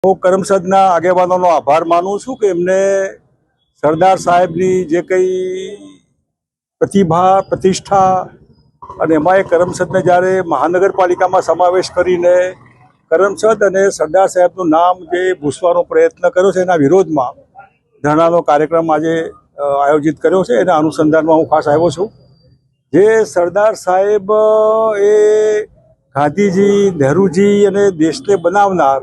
હું કરમસદના આગેવાનોનો આભાર માનું છું કે એમને સરદાર સાહેબની જે કંઈ પ્રતિભા પ્રતિષ્ઠા અને એમાં કરમસદને જ્યારે મહાનગરપાલિકામાં સમાવેશ કરીને કરમસદ અને સરદાર સાહેબનું નામ જે ભૂસવાનો પ્રયત્ન કર્યો છે એના વિરોધમાં ધરણાનો કાર્યક્રમ આજે આયોજિત કર્યો છે. એના અનુસંધાનમાં હું ખાસ આવ્યો છું. જે સરદાર સાહેબ એ ગાંધીજી, નહેરુજી અને દેશને બનાવનાર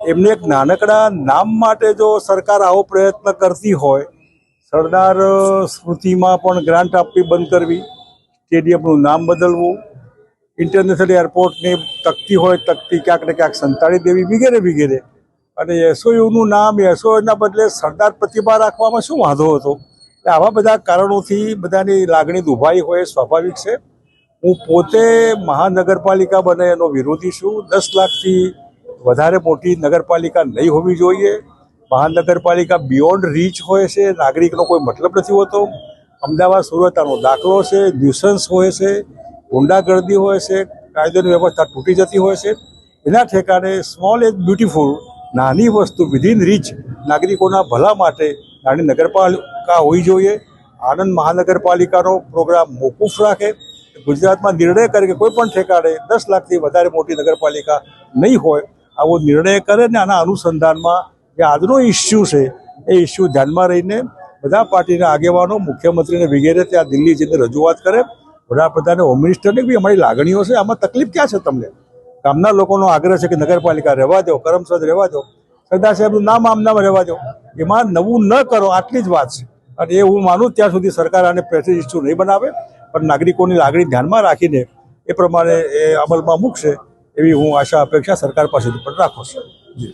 એમને એક નાનકડા નામ માટે જો સરકાર આવો પ્રયત્ન કરતી હોય, સરદાર સ્મૃતિમાં પણ ગ્રાન્ટ આપવી બંધ કરવી, સ્ટેડિયમનું નામ બદલવું, ઇન્ટરનેશનલ એરપોર્ટની તકતી હોય તકતી ક્યાંક ને ક્યાંક સંતાડી દેવી વગેરે વગેરે, અને એસઓયુનું નામ એસઓયુના બદલે સરદાર પ્રતિભા રાખવામાં શું વાંધો હતો? આવા બધા કારણોથી બધાની લાગણી દુભાઈ હોય સ્વાભાવિક છે. હું પોતે મહાનગરપાલિકા બને એનો વિરોધી છું. 10 લાખથી વધારે મોટી નગરપાલિકા નહીં હોવી જોઈએ. મહાનગરપાલિકા બિયોન્ડ રીચ હોય છે, નાગરિકનો કોઈ મતલબ નથી હોતો. અમદાવાદ સુરત આનો દાખલો છે. ન્યુસન્સ હોય છે, ગુંડાગર્દી હોય છે, કાયદાની વ્યવસ્થા તૂટી જતી હોય છે. એના ઠેકાણે સ્મોલ એન્ડ બ્યુટીફુલ નાની વસ્તુ વિધિન રીચ નાગરિકોના ભલા માટે નાની નગરપાલિકા હોવી જોઈએ. આણંદ મહાનગરપાલિકાનો પ્રોગ્રામ મોકૂફ રાખે, ગુજરાતમાં નિર્ણય કરે કે કોઈ પણ ઠેકાણે 10 લાખથી વધારે મોટી નગરપાલિકા નહીં હોય, આવો નિર્ણય કરે ને આના અનુસંધાનમાં જે આજનો ઇસ્યુ છે એ ઇસ્યુ ધ્યાનમાં રહીને બધા પાર્ટીના આગેવાનો, મુખ્યમંત્રીને વગેરે ત્યાં દિલ્હી જઈને રજૂઆત કરે. વડાપ્રધાને, હોમ મિનિસ્ટરને બી અમારી લાગણીઓ છે, આમાં તકલીફ ક્યાં છે તમને? ગામના લોકોનો આગ્રહ છે કે નગરપાલિકા રહેવા દો, કરમસદ રહેવા દો, સરદાર સાહેબનું નામ આમનામ રહેવા દો, એમાં નવું ન કરો, આટલી જ વાત છે. અને એ હું માનું ત્યાં સુધી સરકાર આને પ્રેસ્ટીજ ઇસ્યુ નહીં બનાવે, પણ નાગરિકોની લાગણી ધ્યાનમાં રાખીને એ પ્રમાણે એ અમલમાં મૂકશે એવી હું આશા અપેક્ષા સરકાર પાસેથી પણ રાખું છું. જી.